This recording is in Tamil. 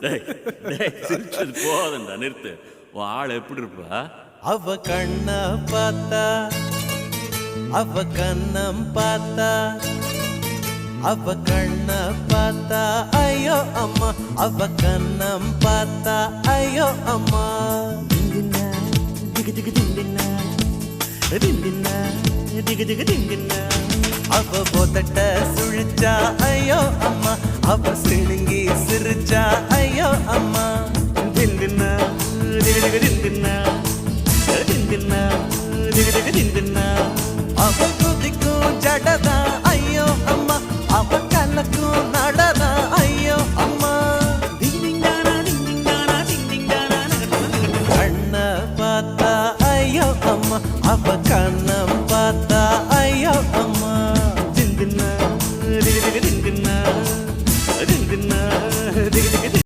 டேய் டேய் சிரிச்சது போதண்டா நிறுத்து. உன் ஆள் எப்படி இருப்பா? அவ கண்ண பார்த்தா, அவ கண்ணம் பார்த்தா, அவ கண்ண பார்த்தா ஐயோ அம்மா, அவ கண்ணம் பார்த்தா ஐயோ அம்மா. திங்கினா திகு திகு திங்கினா, திங்கினா திகு திகு திங்கினா. அவ போத்தட்ட சுழிச்சா ஐயோ அம்மா, அவ சிணுங்கி சிரிச்சா ஐயோ அம்மா. திங்கினா திகு திகு திங்கினா, திங்கினா திகு திகு திங்கினா. அவ குதிக்கும் ஜடதான்